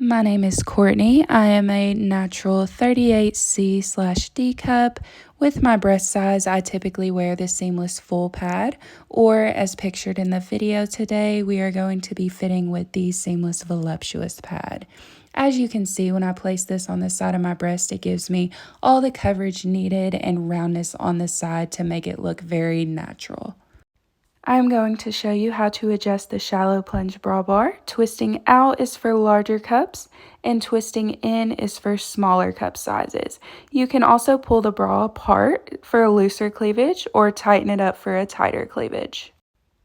My name is Courtney. I am a natural 38C/D cup. With my breast size, I typically wear the seamless full pad, or as pictured in the video today, we are going to be fitting with the seamless Voluptuous pad. As you can see, when I place this on the side of my breast, it gives me all the coverage needed and roundness on the side to make it look very natural. I'm going to show you how to adjust the shallow plunge bra bar. Twisting out is for larger cups and twisting in is for smaller cup sizes. You can also pull the bra apart for a looser cleavage or tighten it up for a tighter cleavage.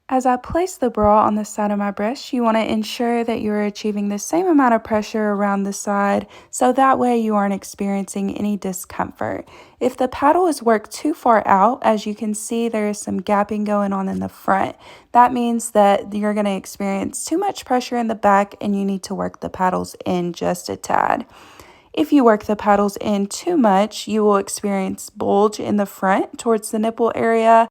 As I place the bra on the side of my breast, you want to ensure that you are achieving the same amount of pressure around the side, so that way you aren't experiencing any discomfort. If the paddle is worked too far out, as you can see, there is some gapping going on in the front. That means that you're going to experience too much pressure in the back and you need to work the paddles in just a tad. If you work the paddles in too much, you will experience bulge in the front towards the nipple area.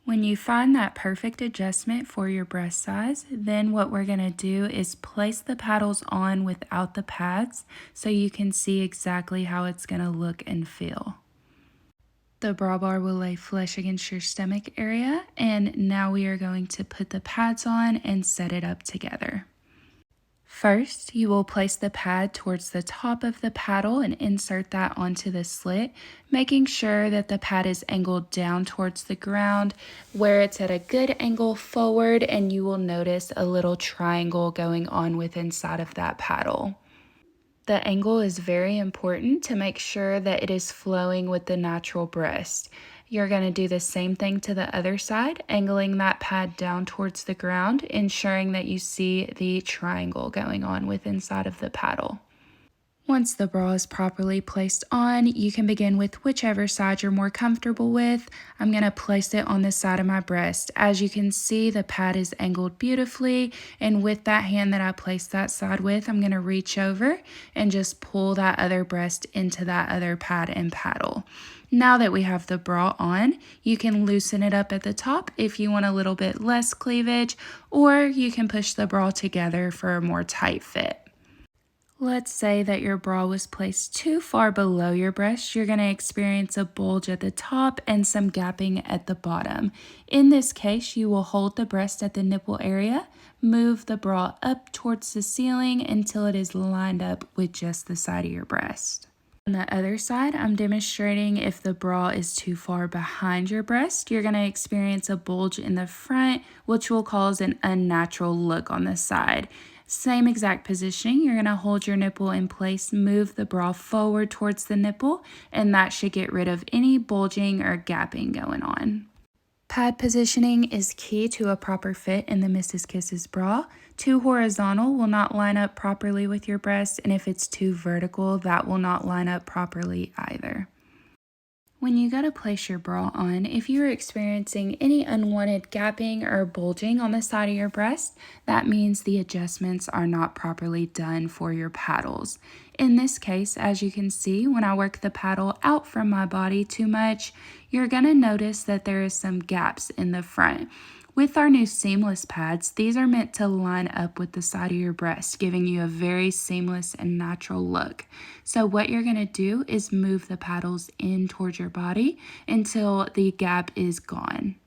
When you find that perfect adjustment for your breast size, then what we're going to do is place the paddles on without the pads so you can see exactly how it's going to look and feel. The bra bar will lay flush against your stomach area, and now we are going to put the pads on and set it up together. First, you will place the pad towards the top of the paddle and insert that onto the slit, making sure that the pad is angled down towards the ground where it's at a good angle forward, and you will notice a little triangle going on with inside of that paddle. The angle is very important to make sure that it is flowing with the natural breast. You're going to do the same thing to the other side, angling that pad down towards the ground, ensuring that you see the triangle going on with inside of the paddle. Once the bra is properly placed on, you can begin with whichever side you're more comfortable with. I'm going to place it on the side of my breast. As you can see, the pad is angled beautifully, and with that hand that I placed that side with, I'm going to reach over and just pull that other breast into that other pad and paddle. Now that we have the bra on, you can loosen it up at the top if you want a little bit less cleavage, or you can push the bra together for a more tight fit. Let's say that your bra was placed too far below your breast. You're going to experience a bulge at the top and some gapping at the bottom. In this case, you will hold the breast at the nipple area, move the bra up towards the ceiling until it is lined up with just the side of your breast. On the other side, I'm demonstrating if the bra is too far behind your breast, you're going to experience a bulge in the front, which will cause an unnatural look on the side. Same exact positioning, you're going to hold your nipple in place, move the bra forward towards the nipple, and that should get rid of any bulging or gapping going on. Pad positioning is key to a proper fit in the Mrs. Kisses bra. Too horizontal will not line up properly with your breast, and if it's too vertical, that will not line up properly either. When you go to place your bra on, if you are experiencing any unwanted gapping or bulging on the side of your breast, that means the adjustments are not properly done for your paddles. In this case, as you can see, when I work the paddle out from my body too much, you're going to notice that there is some gaps in the front. With our new seamless pads, these are meant to line up with the side of your breast, giving you a very seamless and natural look. So what you're going to do is move the paddles in towards your body until the gap is gone.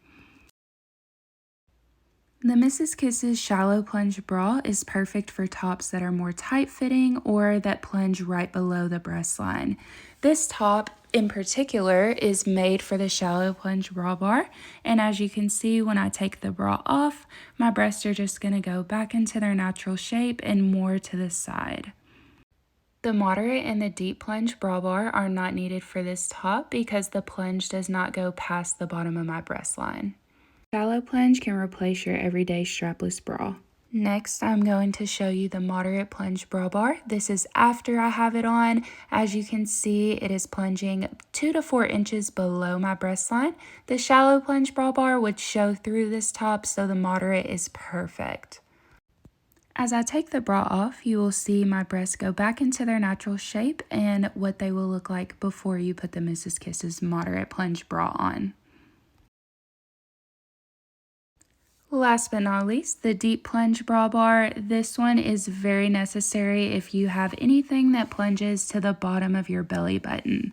The Mrs. Kisses Shallow Plunge Bra is perfect for tops that are more tight-fitting or that plunge right below the breast line. This top in particular is made for the Shallow Plunge Bra Bar, and as you can see, when I take the bra off, my breasts are just going to go back into their natural shape and more to the side. The moderate and the deep plunge bra bar are not needed for this top because the plunge does not go past the bottom of my breast line. Shallow plunge can replace your everyday strapless bra. Next, I'm going to show you the moderate plunge bra bar. This is after I have it on. As you can see, it is plunging 2 to 4 inches below my breast line. The shallow plunge bra bar would show through this top, so the moderate is perfect. As I take the bra off, you will see my breasts go back into their natural shape and what they will look like before you put the Mrs. Kisses moderate plunge bra on. Last but not least, the deep plunge bra bar. This one is very necessary if you have anything that plunges to the bottom of your belly button.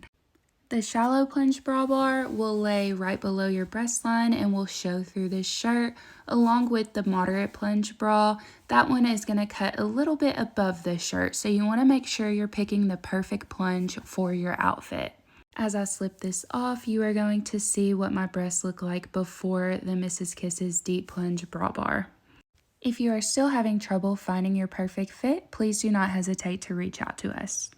The shallow plunge bra bar will lay right below your breast line and will show through this shirt, along with the moderate plunge bra. That one is going to cut a little bit above the shirt, so you want to make sure you're picking the perfect plunge for your outfit. As I slip this off, you are going to see what my breasts look like before the Mrs. Kiss's deep plunge bra bar. If you are still having trouble finding your perfect fit, please do not hesitate to reach out to us.